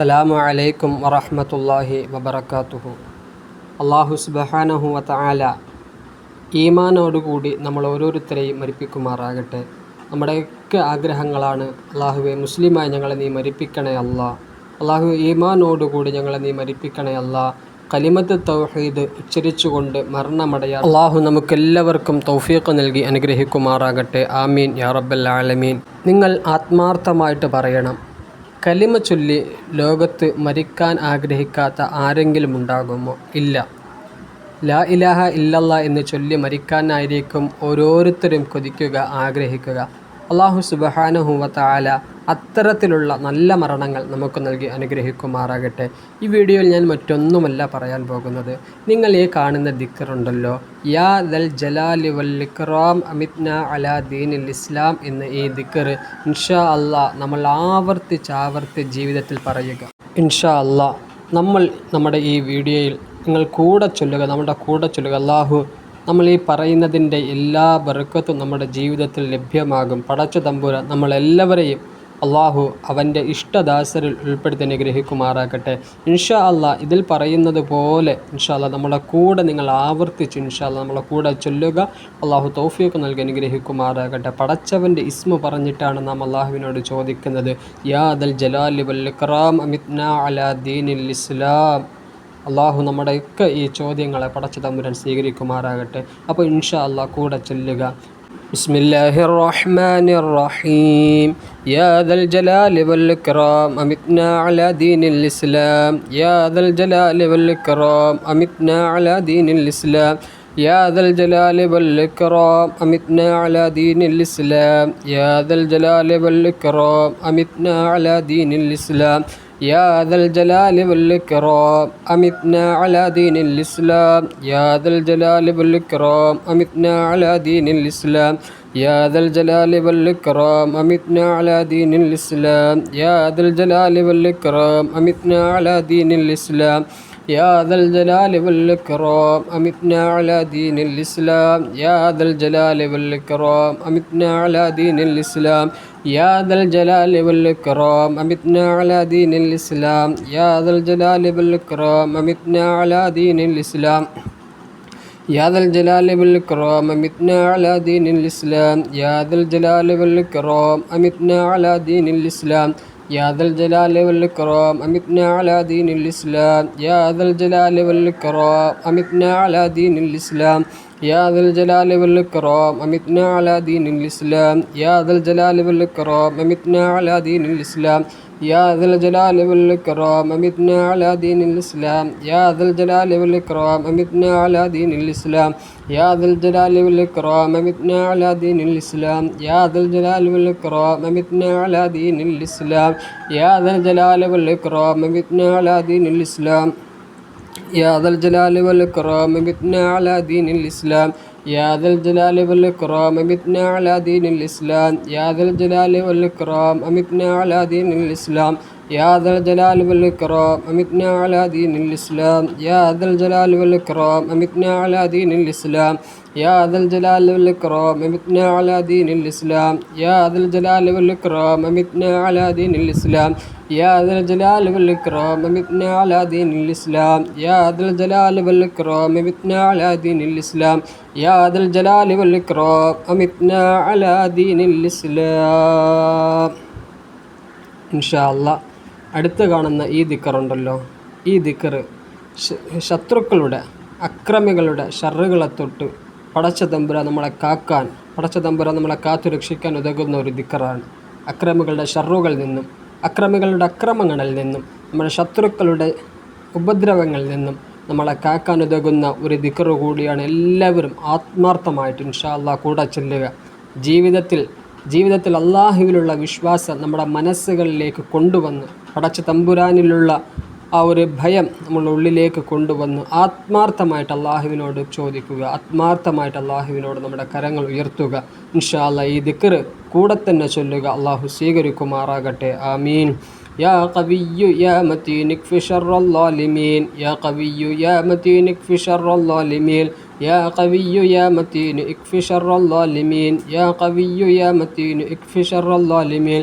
അസ്സലാമു അലൈക്കും വറഹ്മത്തുള്ളാഹി വബറകാതുഹു. അല്ലാഹു സുബ്ഹാനഹു വ തആല ഈമാനോടുകൂടി നമ്മൾ ഓരോരുത്തരെയും മരിപ്പിക്കുമാറാകട്ടെ. നമ്മുടെയൊക്കെ ആഗ്രഹങ്ങളാണ്, അള്ളാഹുവെ മുസ്ലിമായി ഞങ്ങളെ നീ മരിപ്പിക്കണേ അല്ലാ. അള്ളാഹു ഈമാനോടുകൂടി ഞങ്ങളെ നീ മരിപ്പിക്കണേ അല്ലാ. കലിമത്ത് തൗഹീദ് ഉച്ചരിച്ചുകൊണ്ട് മരണമടയാൻ അള്ളാഹു നമുക്കെല്ലാവർക്കും തൗഫീഖ് നൽകി അനുഗ്രഹിക്കുമാറാകട്ടെ. ആമീൻ യാ റബ്ബൽ ആലമീൻ. നിങ്ങൾ ആത്മാർത്ഥമായിട്ട് പറയണം, കലിമ ചൊല്ലി ലോകത്ത് മരിക്കാൻ ആഗ്രഹിക്കാത്ത ആരെങ്കിലും ഉണ്ടാകുമോ? ഇല്ല. ലാ ഇലാഹ ഇല്ലല്ലാ എന്ന് ചൊല്ലി മരിക്കാനായിരിക്കും ഓരോരുത്തരും കൊതിക്കുക, ആഗ്രഹിക്കുക. അല്ലാഹു സുബ്ഹാനഹു വ തആല അത്തരത്തിലുള്ള നല്ല മരണങ്ങൾ നമുക്ക് നൽകി അനുഗ്രഹിക്കുമാറാകട്ടെ. ഈ വീഡിയോയിൽ ഞാൻ മറ്റൊന്നുമല്ല പറയാൻ പോകുന്നത്. നിങ്ങൾ ഈ കാണുന്ന ദിക്റുണ്ടല്ലോ, യാ ദൽ ജലാലി വൽ ഇക്റാം അമിത്നാ അലാ ദീനിൽ ഇസ്ലാം എന്ന ഈ ദിക്ർ ഇൻഷാ അല്ലാഹ് നമ്മൾ ആവർത്തിച്ച് ജീവിതത്തിൽ പറയുക. ഇൻഷാ അല്ലാഹ് നമ്മൾ നമ്മുടെ ഈ വീഡിയോയിൽ നിങ്ങൾ കൂടെ ചൊല്ലുക, നമ്മുടെ കൂടെ ചൊല്ലുക. അല്ലാഹു നമ്മൾ ഈ പറയുന്നതിൻ്റെ എല്ലാ ബർക്കത്തും നമ്മുടെ ജീവിതത്തിൽ ലഭ്യമാകും. പടച്ച തമ്പുരാൻ നമ്മളെല്ലാവരെയും അള്ളാഹു അവൻ്റെ ഇഷ്ടദാസരിൽ ഉൾപ്പെടുത്തി അനുഗ്രഹിക്കുമാറാകട്ടെ. ഇൻഷാ അല്ലാഹ് ഇതിൽ പറയുന്നത് പോലെ ഇൻഷാ അല്ലാഹ് നമ്മളെ കൂടെ നിങ്ങൾ ആവർത്തിച്ച് ഇൻഷാ അല്ലാഹ് നമ്മളെ കൂടെ ചൊല്ലുക. അള്ളാഹു തൗഫീഖ് നൽകി അനുഗ്രഹിക്കുമാറാകട്ടെ. പടച്ചവൻ്റെ ഇസ്മു പറഞ്ഞിട്ടാണ് നാം അള്ളാഹുവിനോട് ചോദിക്കുന്നത്. യാ ദൽ ജലാലി വൽ ഇക്റാം അമിത്നാ അലാ ദീനിൽ ഇസ്ലാം. അള്ളാഹു നമ്മുടെയൊക്കെ ഈ ചോദ്യങ്ങളെ പടച്ച തമ്പുരാൻ സ്വീകരിക്കുമാറാകട്ടെ. അപ്പോൾ ഇൻഷാ അല്ലാഹ് കൂടെ ചൊല്ലുക. ബിസ്മില്ലാഹിർ റഹ്മാനിർ റഹീം. യാ ദൽ ജലാലി വൽ ഇക്റാം അമിത്നാ അലാ ദീനിൽ ഇസ്ലാം. യാ ദൽ ജലാലി വൽ ഇക്റാം അമിത്നാ അലാ ദീനിൽ ഇസ്ലാം. യാ ദൽ ജലാലി വൽ ഇക്റാം അമിത്നാ അലാ ദീനിൽ ഇസ്ലാം. യാ ദൽ ജലാലി വൽ ഇക്റാം അമിത്നാ അലാ ദീനിൽ ഇസ്ലാം. യാ ദൽ ജലാലി വൽ ഇക്റാം അമിത്നാ അലാ ദീനിൽ ഇസ്ലാം. യാ ദൽ ജലാലി വൽ ഇക്റാം അമിത്നാ അലാ ദീനിൽ ഇസ്ലാം. യാ ദൽ ജലാലി വൽ ഇക്റാം അമിത്നാ അലാ ദീനിൽ ഇസ്ലാം. യാ ദൽ ജലാലി വൽ ഇക്റാം അമിത്നാ അലാ ദീനിൽ ഇസ്ലാം. യാ ദൽ ജലാലി വൽ ഇക്റാം അമിത്നാ അലാ ദീനിൽ ഇസ്ലാം. യാ ദൽ ജലാലി വൽ ഇക്റാം അമിത്നാ അലാ ദീനിൽ ഇസ്ലാം. യാ ദൽ ജലാലി വൽ ഇക്റാം അമിത്നാ അലാ ദീനിൽ ഇസ്ലാം. യാ ദൽ ജലാലി വൽ ഇക്റാം അമിത്നാ അലാ ദീനിൽ ഇസ്ലാം. യാ ദൽ ജലാലി വൽ ഇക്റാം അമിത്നാ അലാ ദീനിൽ ഇസ്ലാം. യാ ദൽ ജലാലി വൽ ഇക്റാം അമിത്നാ അലാ ദീനിൽ ഇസ്ലാം. യാ ദൽ ജലാലി വൽ ഇക്റാം അമിത്നാ അലാ ദീനിൽ ഇസ്ലാം. യാ ദൽ ജലാലി വൽ ഇക്റാം അമിത്നാ അലാ ദീനിൽ ഇസ്ലാം. യാ ദൽ ജലാലി വൽ ഇക്റാം അമിത്നാ അലാ ദീനിൽ ഇസ്ലാം. യാ ദൽ ജലാലി വൽ ഇക്റാം അമിത്നാ അലാ ദീനിൽ ഇസ്ലാം. യാ ദൽ ജലാലി വൽ ഇക്റാം അമിത്നാ അലാ ദീനിൽ ഇസ്ലാം. യാ ദൽ ജലാലി വൽ ഇക്റാം അമിത്നാ അലാ ദീനിൽ ഇസ്ലാം. യാ ദൽ ജലാലി വൽ ഇക്റാം അമിത്നാ അലാ ദീനിൽ ഇസ്ലാം. യാ ദൽ ജലാലി വൽ ഇക്റാം അമിത്നാ അലാ ദീനിൽ ഇസ്ലാം. യാ ദൽ ജലാലി വൽ ഇക്റാം അമിത്നാ അലാ ദീനിൽ ഇസ്ലാം. യാ ദൽ ജലാലി വൽ ഇക്റാം അമിത്നാ അലാ ദീനിൽ ഇസ്ലാം. യാ ദൽ ജലാലി വൽ ഇക്റാം അമിത്നാ അലാ ദീനിൽ ഇസ്ലാം. യാ ദൽ ജലാലി വൽ ഇക്റാം അമിത്നാ അലാ ദീനിൽ ഇസ്ലാം. യാ ദൽ ജലാലി വൽ ഇക്റാം അമിത്നാ അലാ ദീനിൽ ഇസ്ലാം. യാ ദൽ ജലാലി വൽ ഇക്റാം അമിത്നാ അലാ ദീനിൽ ഇസ്ലാം. യാ ദൽ ജലാലി വൽ ഇക്റാം അമിത്നാ അലാ ദീനിൽ ഇസ്ലാം. യാ ദൽ ജലാലി വൽ ഇക്റാം അമിത്നാ അലാ ദീനിൽ ഇസ്ലാം. യാ ദൽ ജലാലി വൽ ഇക്റാം അമിത്നാ അലാ ദീനിൽ ഇസ്ലാം. യാ ദൽ ജലാലി വൽ ഇക്റാം അമിത്നാ അലാ ദീനിൽ ഇസ്ലാം. യാ ദൽ ജലാലി വൽ ഇക്റാം അമിത്നാ അലാ ദീനിൽ ഇസ്ലാം. ഇൻഷാ അല്ലാഹ് അടുത്ത് കാണുന്ന ഈ ദിക്റുണ്ടല്ലോ, ഈ ദിക്ർ ശത്രുക്കളുടെ അക്രമികളുടെ ഷർറുകളെ തൊട്ട് പടച്ച തമ്പുരാൻ നമ്മളെ കാക്കാൻ, പടച്ച തമ്പുരാൻ നമ്മളെ കാത്തു രക്ഷിക്കാൻ ഉതകുന്ന ഒരു ദിക്റാണ്. അക്രമികളുടെ ഷർറുകളിൽ നിന്നും, അക്രമികളുടെ അക്രമങ്ങളിൽ നിന്നും, നമ്മുടെ ശത്രുക്കളുടെ ഉപദ്രവങ്ങളിൽ നിന്നും നമ്മളെ കാക്കാൻ ഉതകുന്ന ഒരു ദിക്ർ കൂടിയാണ്. എല്ലാവരും ആത്മാർത്ഥമായിട്ട് ഇൻഷാ അല്ലാഹ് കൂടെ ചൊല്ലുക. ജീവിതത്തിൽ അള്ളാഹുവിലുള്ള വിശ്വാസം നമ്മുടെ മനസ്സുകളിലേക്ക് കൊണ്ടുവന്ന് പടച്ച തമ്പുരാനിലുള്ള ആ ഒരു ഭയം നമ്മുടെ ഉള്ളിലേക്ക് കൊണ്ടുവന്ന് ആത്മാർത്ഥമായിട്ട് അള്ളാഹുവിനോട് ചോദിക്കുക, ആത്മാർത്ഥമായിട്ട് അള്ളാഹുവിനോട് നമ്മുടെ കരങ്ങൾ ഉയർത്തുക. ഇൻഷാ അല്ലാഹ് ഈ ദിക്ർ കൂടെ തന്നെ ചൊല്ലുക. അള്ളാഹു സ്വീകരിക്കുമാറാകട്ടെ. ആമീൻ. യാ ഖവിയ്യു യാ മതീൻ ഇക്ഫി ശർറൽ ളാലിമീൻ. യാ ഖവിയ്യു യാ മതീൻ ഇക്ഫി ശർറൽ ളാലിമീൻ. യാ ഖവിയ്യു യാ മതീൻ ഇക്ഫി ശർറൽ ളാലിമീൻ. യാ ഖവിയ്യു യാ മതീൻ ഇക്ഫി ശർറൽ ളാലിമീൻ.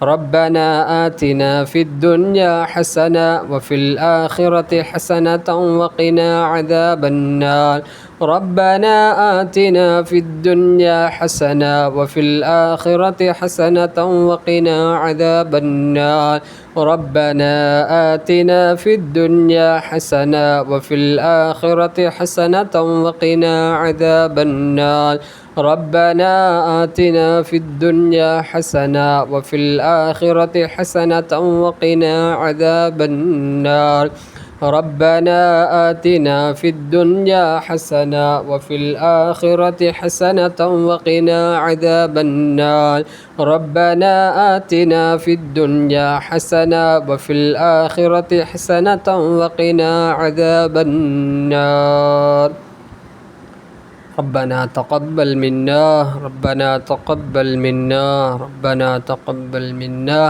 ربنا آتنا في الدنيا حسنة وفي الآخرة حسنة وقنا عذاب النار ربنا آتنا في الدنيا حسنة وفي الآخرة حسنة وقنا عذاب النار ربنا آتنا في الدنيا حسنة وفي الآخرة حسنة وقنا عذاب النار ربنا آتنا في الدنيا حسنة وفي الآخرة حسنة وقنا عذاب النار ربنا آتنا في الدنيا حسنة وفي الآخرة حسنة وقنا عذاب النار ربنا آتنا في الدنيا حسنة وفي الآخرة حسنة وقنا عذاب النار ربنا تقبل منا ربنا تقبل منا ربنا تقبل منا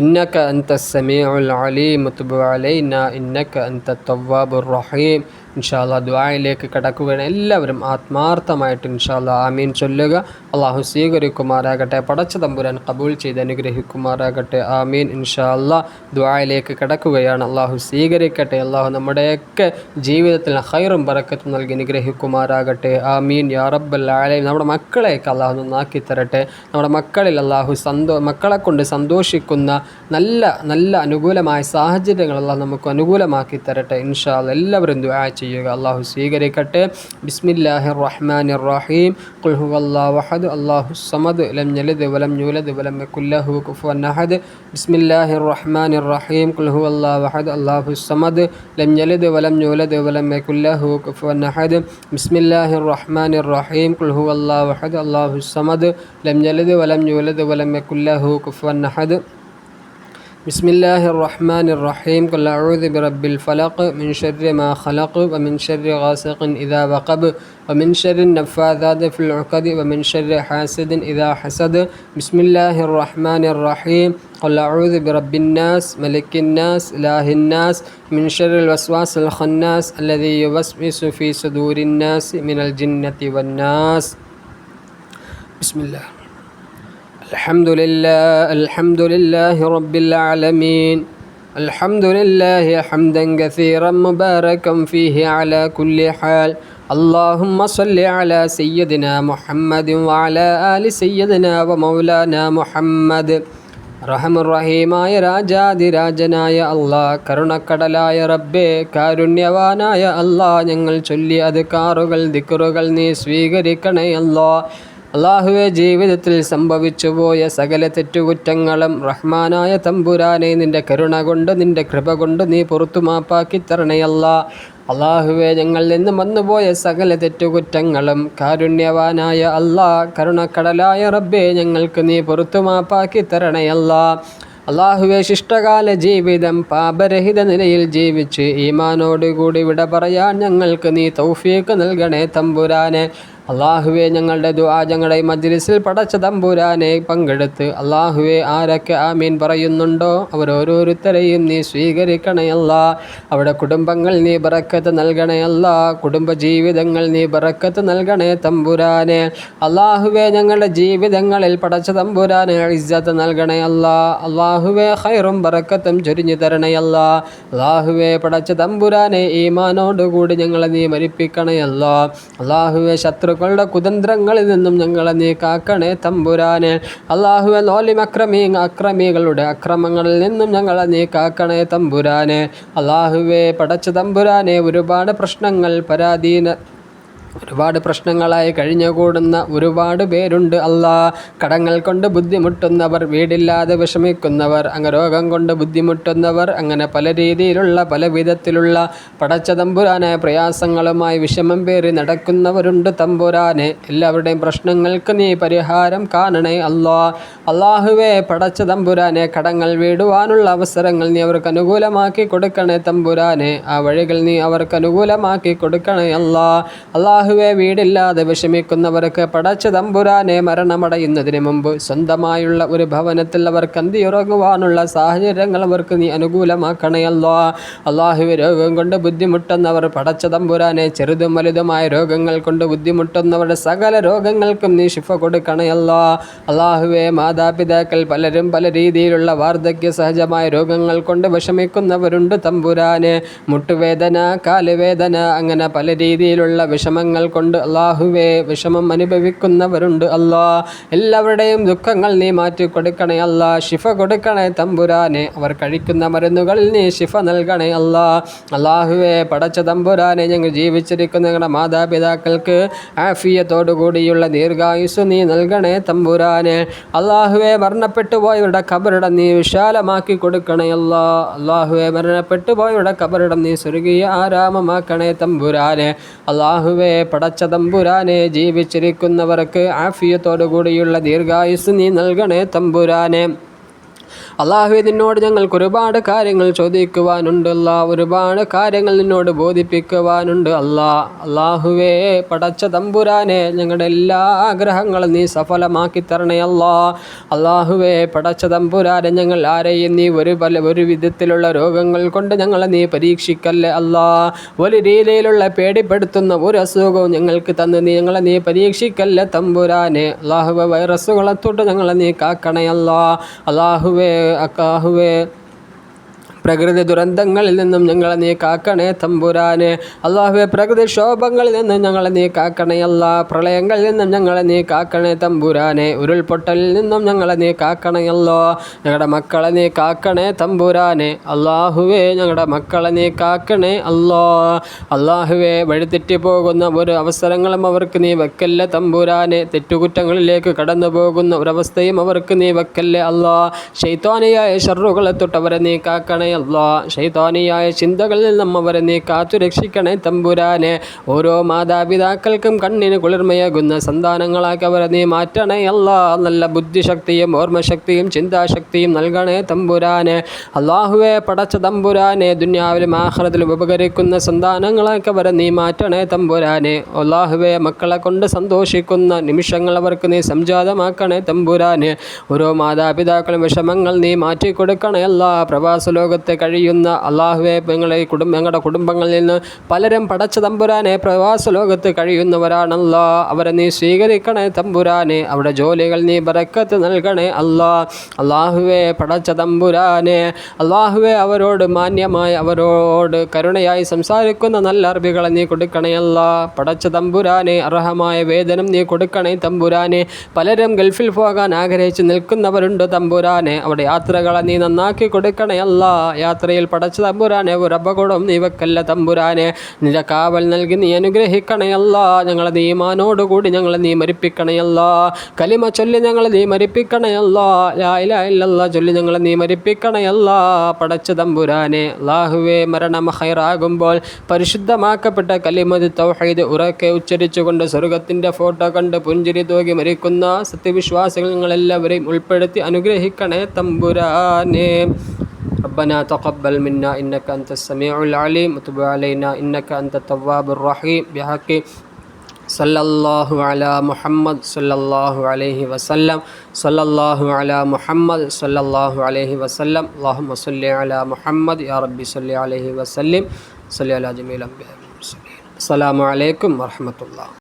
إنك أنت السميع العليم وتب علينا إنك أنت التواب الرحيم ഇൻഷാല്ലാ ദുആയിലേക്ക് കടക്കുകയാണ്. എല്ലാവരും ആത്മാർത്ഥമായിട്ട് ഇൻഷാല്ലാ ആമീൻ ചൊല്ലുക. അള്ളാഹു സ്വീകരിക്കുമാറാകട്ടെ. പടച്ച തമ്പുരാൻ കബൂൽ ചെയ്ത് അനുഗ്രഹിക്കുമാറാകട്ടെ. ആമീൻ. ഇൻഷാല്ലാ ദുആയിലേക്ക് കടക്കുകയാണ്. അള്ളാഹു സ്വീകരിക്കട്ടെ. അള്ളാഹു നമ്മുടെയൊക്കെ ജീവിതത്തിൽ ഖൈറും ബറക്കത്തും നൽകി അനുഗ്രഹിക്കുമാറാകട്ടെ. ആമീൻ യാ റബ്ബൽ ആലമീൻ. നമ്മുടെ മക്കളെയൊക്കെ അള്ളാഹു നന്നാക്കി തരട്ടെ. നമ്മുടെ മക്കളിൽ അള്ളാഹു മക്കളെ കൊണ്ട് സന്തോഷിക്കുന്ന നല്ല നല്ല അനുകൂലമായ സാഹചര്യങ്ങൾ അള്ളാഹു നമുക്ക് അനുകൂലമാക്കി തരട്ടെ. ഇൻഷാല്ലാ എല്ലാവരും ദുആ ചെയ്യുക. അള്ളാഹു സ്വീകരിക്കട്ടെ. ബിസ്മില്ലാഹിർ റഹ്മാനിർ റഹീം. ഖുൽ ഹുവല്ലാഹു അഹദ് അല്ലാഹുസ് സമദ് ലം യലിദ് വലം യൂലദ് വലം യകുൽ ലഹു കുഫുവൻ അഹദ്. ബിസ്മില്ലാഹിർ റഹ്മാനിർ റഹീം. ഖുൽ ഹുവല്ലാഹു അഹദ് അല്ലാഹുസ് സമദ് ലം യലിദ് വലം യൂലദ് വലം യകുൽ ലഹു കുഫുവൻ അഹദ്. ബിസ്മില്ലാഹിർ റഹ്മാനിർ റഹീം. ഖുൽ ഹുവല്ലാഹു അഹദ് അല്ലാഹുസ് സമദ് ലം യലിദ് വലം യൂലദ് വലം യകുൽ ലഹു കുഫുവൻ അഹദ്. بسم الله الرحمن الرحيم قل أعوذ برب الفلق من شر ما خلق ومن شر غاسق إذا وقب ومن شر النفاثات في العقد ومن شر حاسد إذا حسد بسم الله الرحمن الرحيم قل أعوذ برب الناس ملك الناس إله الناس من شر الوسواس الخناس الذي يوسوس في صدور الناس من الجنة والناس بسم الله الحمد لله رب العالمين الحمد لله حمدا كثيرا مباركا فيه على كل حال اللهم صل على سيدنا محمد وعلى آل سيدنا ومولانا محمد റഹമുറഹീമായ രാജാതിരാജനായ അല്ലാഹ്, കരുണക്കടലായ റബ്ബേ, കാരുണ്യവാനായ അല്ലാഹ്, ഞങ്ങൾ ചൊല്ലിയ അദ്കാറുകൾ ദിക്റുകൾ നീ സ്വീകരിക്കണേ അല്ലാഹ്. അല്ലാഹുവേ, ജീവിതത്തിൽ സംഭവിച്ചുപോയ സകല തെറ്റുകുറ്റങ്ങളും റഹ്മാനായ തമ്പുരാനെ നിൻ്റെ കരുണ കൊണ്ട് നിൻ്റെ കൃപ കൊണ്ട് നീ പുറത്തു മാപ്പാക്കി തരണേ അല്ലാഹ്. അല്ലാഹുവേ, ഞങ്ങളിൽ നിന്ന് വന്നുപോയ സകല തെറ്റുകുറ്റങ്ങളും കാരുണ്യവാനായ അല്ലാഹ്, കരുണക്കടലായ റബ്ബേ, ഞങ്ങൾക്ക് നീ പുറത്തു മാപ്പാക്കി തരണേ അല്ലാഹ്. അല്ലാഹുവേ, ശിഷ്ടകാല ജീവിതം പാപരഹിത നിലയിൽ ജീവിച്ച് ഈമാനോടുകൂടി വിട പറയാൻ ഞങ്ങൾക്ക് നീ തൗഫീഖ് നൽകണേ തമ്പുരാനെ. അല്ലാഹുവേ, ഞങ്ങളുടെ ദുആ ഞങ്ങളുടെ മജ്ലിസിൽ പടച്ച തമ്പുരാനെ പങ്കെടുത്ത് അല്ലാഹുവേ ആരൊക്കെ ആമീൻ പറയുന്നുണ്ടോ അവരോരോരുത്തരെയും നീ സ്വീകരിക്കണേ അല്ലാഹ്. അവിടെ കുടുംബങ്ങൾ നീ ബറക്കത്ത് നൽകണേ അല്ലാഹ്. കുടുംബജീവിതങ്ങൾ നീ ബറക്കത്ത് നൽകണേ തമ്പുരാനെ. അല്ലാഹുവേ, ഞങ്ങളുടെ ജീവിതങ്ങളിൽ പടച്ച തമ്പുരാനെ ഇസ്സത്ത് നൽകണേ അല്ലാഹ്. അല്ലാഹുവേ, ഖൈറും ബറക്കത്തും ചൊരിഞ്ഞു തരണേ അല്ലാഹ്. അല്ലാഹുവേ, പടച്ച തമ്പുരാനെ ഈമാനോടുകൂടി ഞങ്ങളെ നീ മരിപ്പിക്കണേ അല്ലാഹ്. അല്ലാഹുവേ, ശത്രുക്കളുടെ കുതന്ത്രങ്ങളിൽ നിന്നും ഞങ്ങളെ നീ കാക്കണേ തമ്പുരാനെ. അല്ലാഹുവേ, അക്രമികളുടെ അക്രമങ്ങളിൽ നിന്നും ഞങ്ങളെ നീ കാക്കണേ തമ്പുരാനെ. അല്ലാഹുവേ, പടച്ച തമ്പുരാനെ, ഒരുപാട് പ്രശ്നങ്ങളായി കഴിഞ്ഞുകൂടുന്ന ഒരുപാട് പേരുണ്ട് അല്ലാഹ്. കടങ്ങൾ കൊണ്ട് ബുദ്ധിമുട്ടുന്നവർ, വീടില്ലാതെ വിഷമിക്കുന്നവർ, രോഗം കൊണ്ട് ബുദ്ധിമുട്ടുന്നവർ, അങ്ങനെ പല രീതിയിലുള്ള പല വിധത്തിലുള്ള പടച്ച തമ്പുരാനെ പ്രയാസങ്ങളുമായി വിഷമം പേറി നടക്കുന്നവരുണ്ട് തമ്പുരാനെ. എല്ലാവരുടെയും പ്രശ്നങ്ങൾക്ക് നീ പരിഹാരം കാണണേ അല്ലാഹ്. അല്ലാഹുവേ, പടച്ച തമ്പുരാനെ, കടങ്ങൾ വീടുവാനുള്ള അവസരങ്ങൾ നീ അവർക്ക് അനുകൂലമാക്കി കൊടുക്കണേ തമ്പുരാനെ. ആ വഴികൾ നീ അവർക്ക് അനുകൂലമാക്കി കൊടുക്കണേ അല്ലാഹ്. അള്ളാഹുവെ വീടില്ലാതെ വിഷമിക്കുന്നവർക്ക് പടച്ച തമ്പുരാനെ മരണമടയുന്നതിന് മുമ്പ് സ്വന്തമായുള്ള ഒരു ഭവനത്തിൽ അവർക്ക് അന്തിയുറങ്ങുവാനുള്ള സാഹചര്യങ്ങൾ അവർക്ക് നീ അനുകൂലമാക്കണേ അള്ളാഹുവെ രോഗം കൊണ്ട് ബുദ്ധിമുട്ടുന്നവർ പടച്ച തമ്പുരാനെ ചെറുതും വലുതുമായ രോഗങ്ങൾ കൊണ്ട് ബുദ്ധിമുട്ടുന്നവരുടെ സകല രോഗങ്ങൾക്കും നീ ശിഫ കൊടുക്കണേ അള്ളാഹുവെ മാതാപിതാക്കൾ പലരും പല രീതിയിലുള്ള വാർദ്ധക്യ സഹജമായ രോഗങ്ങൾ കൊണ്ട് വിഷമിക്കുന്നവരുണ്ട് തമ്പുരാനെ. മുട്ടുവേദന, കാലുവേദന, അങ്ങനെ പല രീതിയിലുള്ള വിഷമങ്ങൾ കൊണ്ട് അള്ളാഹുവെ വിഷമം അനുഭവിക്കുന്നവരുണ്ട് എല്ലാവരുടെയും ദുഃഖങ്ങൾ നീ മാറ്റി കൊടുക്കണേ ശിഫ കൊടുക്കണേ തമ്പുരാനെ. അവർ കഴിക്കുന്ന മരുന്നുകളിൽ നീ ശിഫ നൽകണേ അള്ളാഹുവെ പടച്ച തമ്പുരാനെ. ഞങ്ങൾ ജീവിച്ചിരിക്കുന്ന ഞങ്ങളുടെ മാതാപിതാക്കൾക്ക് ആഫിയത്തോടു കൂടിയുള്ള ദീർഘായുസ് നീ നൽകണേ തമ്പുരാനെ. അള്ളാഹുവെ മരണപ്പെട്ടു പോയവരുടെ ഖബറിടം നീ വിശാലമാക്കി കൊടുക്കണേ അള്ളാഹുവെ മരണപ്പെട്ടു പോയവരുടെ ഖബറിടം നീ സ്വർഗീയ ആരാമമാക്കണേ തമ്പുരാനെ. അള്ളാഹുവെ പടച്ച തമ്പുരാനെ, ജീവിച്ചിരിക്കുന്നവർക്ക് ആഫിയത്തോടു കൂടിയുള്ള ദീർഘായുസ് നീ നൽകണേ തമ്പുരാനെ. അള്ളാഹുവെ നിന്നോട് ഞങ്ങൾക്ക് ഒരുപാട് കാര്യങ്ങൾ ചോദിക്കുവാനുണ്ട് ഒരുപാട് കാര്യങ്ങൾ നിന്നോട് ബോധിപ്പിക്കുവാനുണ്ട് അള്ളാഹുവേ പടച്ച തമ്പുരാനെ, ഞങ്ങളുടെ എല്ലാ ആഗ്രഹങ്ങളും നീ സഫലമാക്കി തരണേ അള്ളാഹുവേ പടച്ച തമ്പുരാനെ. ഞങ്ങൾ ആരെയും നീ ഒരു വിധത്തിലുള്ള രോഗങ്ങൾ കൊണ്ട് ഞങ്ങളെ നീ പരീക്ഷിക്കല്ലേ ഒരു രീതിയിലുള്ള പേടിപ്പെടുത്തുന്ന ഒരു അസുഖവും ഞങ്ങൾക്ക് തന്ന് ഞങ്ങളെ നീ പരീക്ഷിക്കല്ലേ തമ്പുരാനെ. അള്ളാഹുവെ വൈറസുകളെ തൊട്ട് ഞങ്ങളെ നീ കാക്കണേ അള്ളാഹുവേ പ്രകൃതി ദുരന്തങ്ങളിൽ നിന്നും ഞങ്ങളെ നീ കാക്കണേ തമ്പുരാനെ. അള്ളാഹുവെ പ്രകൃതി ക്ഷോഭങ്ങളിൽ നിന്നും ഞങ്ങളെ നീ കാക്കണേ പ്രളയങ്ങളിൽ നിന്നും ഞങ്ങളെ നീ കാക്കണേ തമ്പുരാനെ. ഉരുൾപൊട്ടലിൽ നിന്നും ഞങ്ങളെ നീ കാക്കണേ ഞങ്ങളുടെ മക്കളെ നീ കാക്കണേ തമ്പുരാനെ. അള്ളാഹുവെ ഞങ്ങളുടെ മക്കളെ നീ കാക്കണേ അള്ളാഹുവെ വഴിതെറ്റി പോകുന്ന ഒരു അവസരങ്ങളും അവർക്ക് നീ വെക്കല്ലേ തമ്പുരാനെ. തെറ്റുകുറ്റങ്ങളിലേക്ക് കടന്നു പോകുന്ന ഒരവസ്ഥയും അവർക്ക് നീ വെക്കല്ലേ ശൈത്താനിയായ ഷർറുകളെ തൊട്ടവരെ നീ കാക്കണേ ശൈത്താനിയായ ചിന്തകളിൽ നിന്നും അവരെ നീ കാത്തു രക്ഷിക്കണേ തമ്പുരാനെ. ഓരോ മാതാപിതാക്കൾക്കും കണ്ണിന് കുളിർമയാകുന്ന സന്താനങ്ങളാക്കി അവരെ നീ മാറ്റണേ നല്ല ബുദ്ധിശക്തിയും ഓർമ്മശക്തിയും ചിന്താശക്തിയും നൽകണേ തമ്പുരാനെ. അള്ളാഹുവെ പടച്ച തമ്പുരാനെ, ദുനിയാവിലും ആഖിറത്തിലും ഉപകരിക്കുന്ന സന്താനങ്ങളാക്കി അവരെ നീ മാറ്റണേ തമ്പുരാനെ. അള്ളാഹുവെ മക്കളെ കൊണ്ട് സന്തോഷിക്കുന്ന നിമിഷങ്ങൾ അവർക്ക് നീ സംജാതമാക്കണേ തമ്പുരാനെ. ഓരോ മാതാപിതാക്കളും വിഷമങ്ങൾ നീ മാറ്റിക്കൊടുക്കണേ പ്രവാസ ലോകത്ത് കഴിയുന്ന അള്ളാഹുവെ ഞങ്ങളുടെ കുടുംബങ്ങളിൽ നിന്ന് പലരും പടച്ച തമ്പുരാനെ പ്രവാസ ലോകത്ത് കഴിയുന്നവരാണല്ലോ. അവരെ നീ സ്വീകരിക്കണേ തമ്പുരാനെ. അവിടെ ജോലികൾ നീ ബറക്കത്ത് നൽകണേ അള്ളാഹുവെ പടച്ച തമ്പുരാനെ. അള്ളാഹുവെ അവരോട് മാന്യമായി അവരോട് കരുണയായി സംസാരിക്കുന്ന നല്ല അറബികളെ നീ കൊടുക്കണേ പടച്ച തമ്പുരാനെ. അർഹമായ വേതനം നീ കൊടുക്കണേ തമ്പുരാനെ. പലരും ഗൾഫിൽ പോകാൻ ആഗ്രഹിച്ച് നിൽക്കുന്നവരുണ്ട് തമ്പുരാനെ. അവിടെ യാത്രകളെ നീ നന്നാക്കി കൊടുക്കണേ യാത്രയിൽ പടച്ച തമ്പുരാനെ ഒരു അപകടവും നീ വെക്കല്ല തമ്പുരാനെ. നിന്റെ കാവൽ നൽകി നീ അനുഗ്രഹിക്കണേ ഞങ്ങളെ നീ ഈമാനോടുകൂടി ഞങ്ങളെ നീ മരിപ്പിക്കണേ കലിമ ചൊല്ലി ഞങ്ങളെ നീ മരിപ്പിക്കണേ ലാ ഇലാഹ ഇല്ലല്ലാഹ് ചൊല്ലി ഞങ്ങളെ നീ മരിപ്പിക്കണേ പടച്ച തമ്പുരാനെ. അല്ലാഹുവേ മരണം ഖൈറാകുമ്പോൾ പരിശുദ്ധമാക്കപ്പെട്ട കലിമത്ത് തൗഹീദ് ഉറക്കെ ഉച്ചരിച്ചുകൊണ്ട് സ്വർഗത്തിൻ്റെ ഫോട്ടോ കണ്ട് പുഞ്ചിരി തൂകി മരിക്കുന്ന സത്യവിശ്വാസികൾ ഞങ്ങളെല്ലാവരെയും ഉൾപ്പെടുത്തി അനുഗ്രഹിക്കണേ തമ്പുരാനെ. ربنا تقبل منا إنك أنت السميع العليم وتب علينا إنك أنت التواب الرحيم بحق صلى الله على محمد صلى الله عليه وسلم صلى الله على محمد صلى الله عليه وسلم اللهم صل على محمد يا ربي صل عليه وسلم صل على جميع الأنبياء والمرسلين. السلام عليكم ورحمة الله.